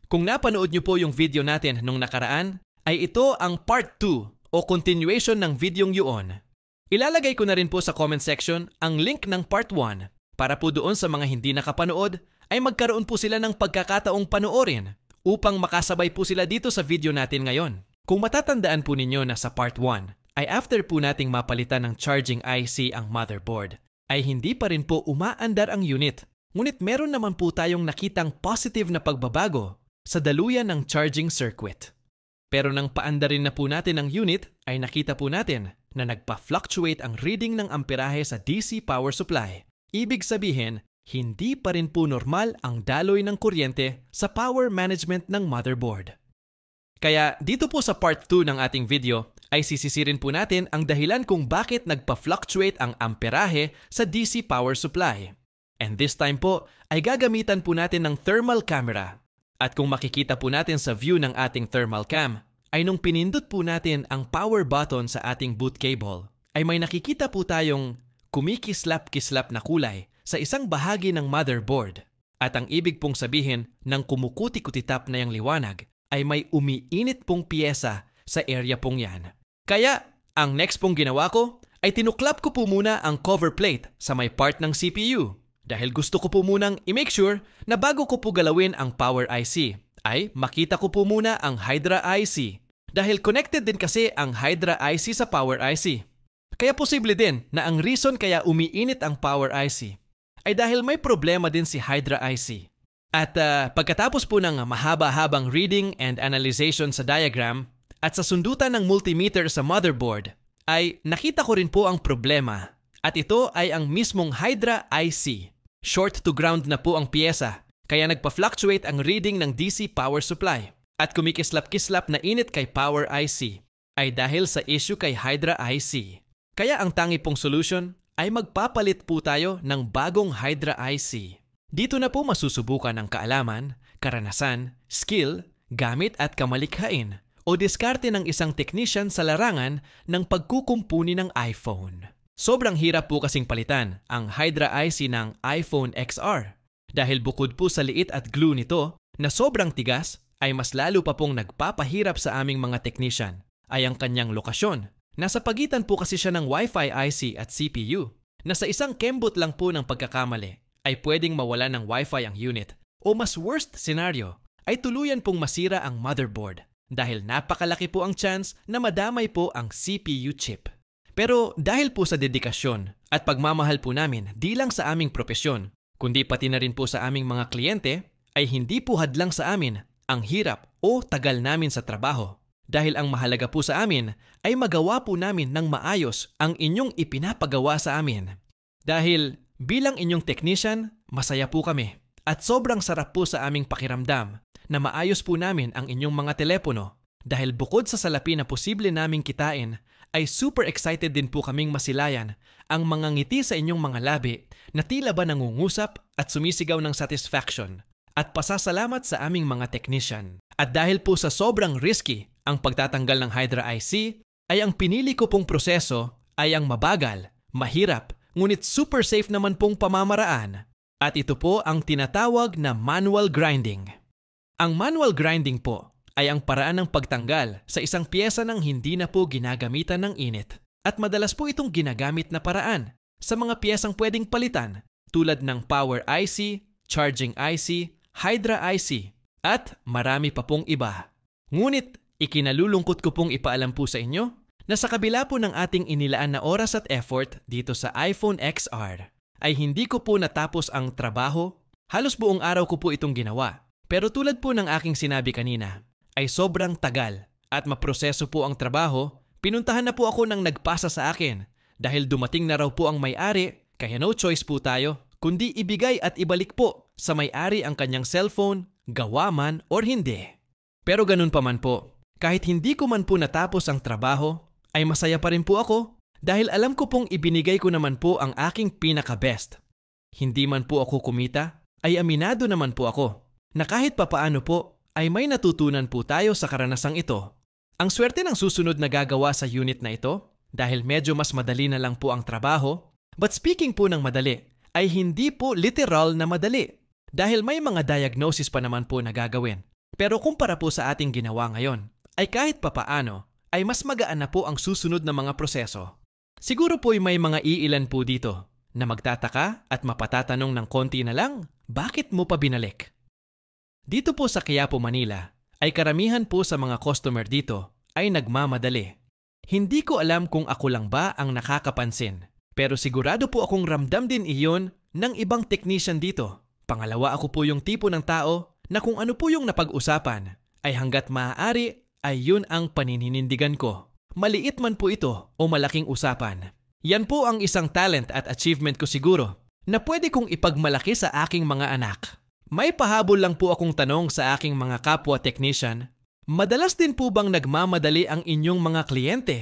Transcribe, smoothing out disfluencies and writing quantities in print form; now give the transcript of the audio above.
Kung napanood nyo po yung video natin nung nakaraan, ay ito ang part 2 o continuation ng videong yun. Ilalagay ko na rin po sa comment section ang link ng part 1 para po doon sa mga hindi nakapanood ay magkaroon po sila ng pagkakataong panoorin upang makasabay po sila dito sa video natin ngayon. Kung matatandaan po ninyo na sa part 1 ay after po nating mapalitan ng charging IC ang motherboard, ay hindi pa rin po umaandar ang unit. Ngunit meron naman po tayong nakitang positive na pagbabago sa daluyan ng charging circuit. Pero nang paandarin na po natin ang unit, ay nakita po natin na nagpa-fluctuate ang reading ng amperahe sa DC power supply. Ibig sabihin, hindi pa rin po normal ang daloy ng kuryente sa power management ng motherboard. Kaya dito po sa part 2 ng ating video ay sisisirin po natin ang dahilan kung bakit nagpa-fluctuate ang amperahe sa DC power supply. And this time po ay gagamitan po natin ng thermal camera. At kung makikita po natin sa view ng ating thermal cam, ay nung pinindot po natin ang power button sa ating boot cable, ay may nakikita po tayong kumikislap-kislap na kulay sa isang bahagi ng motherboard. At ang ibig pong sabihin ng kumukuti-kutitap na yung liwanag ay may umiinit pong piyesa sa area pong yan. Kaya, ang next pong ginawa ko ay tinuklap ko po muna ang cover plate sa may part ng CPU. Dahil gusto ko po munang i-make sure na bago ko po galawin ang power IC, ay makita ko po muna ang Hydra IC. Dahil connected din kasi ang Hydra IC sa power IC. Kaya posible din na ang reason kaya umiinit ang power IC ay dahil may problema din si Hydra IC. At pagkatapos po ng mahaba-habang reading and analyzation sa diagram at sa sundutan ng multimeter sa motherboard, ay nakita ko rin po ang problema. At ito ay ang mismong Hydra IC. Short to ground na po ang piyesa, kaya nagpa-fluctuate ang reading ng DC power supply. At kumikislap-kislap na init kay power IC ay dahil sa issue kay Hydra IC. Kaya ang tangi pong solution ay magpapalit po tayo ng bagong Hydra IC. Dito na po masusubukan ang kaalaman, karanasan, skill, gamit at kamalikhain o diskarte ng isang technician sa larangan ng pagkukumpuni ng iPhone. Sobrang hirap po kasing palitan ang Hydra IC ng iPhone XR dahil bukod po sa liit at glue nito na sobrang tigas ay mas lalo pa pong nagpapahirap sa aming mga technician ay ang kanyang lokasyon. Nasa pagitan po kasi siya ng Wi-Fi IC at CPU na sa isang kembot lang po ng pagkakamali ay pwedeng mawala ng Wi-Fi ang unit o mas worst scenario ay tuluyan pong masira ang motherboard dahil napakalaki po ang chance na madamay po ang CPU chip. Pero dahil po sa dedikasyon at pagmamahal po namin di lang sa aming propesyon, kundi pati na rin po sa aming mga kliyente, ay hindi po hadlang sa amin ang hirap o tagal namin sa trabaho. Dahil ang mahalaga po sa amin ay magawa po namin ng maayos ang inyong ipinapagawa sa amin. Dahil bilang inyong technician, masaya po kami at sobrang sarap po sa aming pakiramdam na maayos po namin ang inyong mga telepono. Dahil bukod sa salapi na posible naming kitain, ay super excited din po kaming masilayan ang mga ngiti sa inyong mga labi na tila ba nangungusap at sumisigaw ng satisfaction at pasasalamat sa aming mga technician. At dahil po sa sobrang risky ang pagtatanggal ng Hydra IC, ay ang pinili ko pong proseso ay ang mabagal, mahirap, ngunit super safe naman pong pamamaraan. At ito po ang tinatawag na manual grinding. Ang manual grinding po ay ang paraan ng pagtanggal sa isang piyesa ng hindi na po ginagamitan ng init. At madalas po itong ginagamit na paraan sa mga piyesang pwedeng palitan tulad ng Power IC, Charging IC, Hydra IC, at marami pa pong iba. Ngunit ikinalulungkot ko pong ipaalam po sa inyo na sa kabila po ng ating inilaan na oras at effort dito sa iPhone XR, ay hindi ko po natapos ang trabaho. Halos buong araw ko po itong ginawa. Pero tulad po ng aking sinabi kanina, ay sobrang tagal at maproseso po ang trabaho, pinuntahan na po ako ng nagpasa sa akin dahil dumating na raw po ang may-ari, kaya no choice po tayo kundi ibigay at ibalik po sa may-ari ang kanyang cellphone, gawa man or hindi. Pero ganun pa man po, kahit hindi ko man po natapos ang trabaho, ay masaya pa rin po ako dahil alam ko pong ibinigay ko naman po ang aking pinaka-best. Hindi man po ako kumita, ay aminado naman po ako na kahit papaano po ay may natutunan po tayo sa karanasang ito. Ang swerte ng susunod na gagawa sa unit na ito dahil medyo mas madali na lang po ang trabaho. But speaking po ng madali, ay hindi po literal na madali dahil may mga diagnosis pa naman po na gagawin. Pero kumpara po sa ating ginawa ngayon, ay kahit papaano, ay mas magaan na po ang susunod na mga proseso. Siguro po'y may mga iilan po dito na magtataka at mapatatanong ng konti na lang, bakit mo pa binalik? Dito po sa Quiapo, Manila, ay karamihan po sa mga customer dito ay nagmamadali. Hindi ko alam kung ako lang ba ang nakakapansin, pero sigurado po akong ramdam din iyon ng ibang technician dito. Pangalawa, ako po yung tipo ng tao na kung ano po yung napag-usapan, ay hanggat maaari ay yun ang paninindigan ko. Maliit man po ito o malaking usapan. Yan po ang isang talent at achievement ko siguro na pwede kong ipagmalaki sa aking mga anak. May pahabol lang po akong tanong sa aking mga kapwa technician. Madalas din po bang nagmamadali ang inyong mga kliyente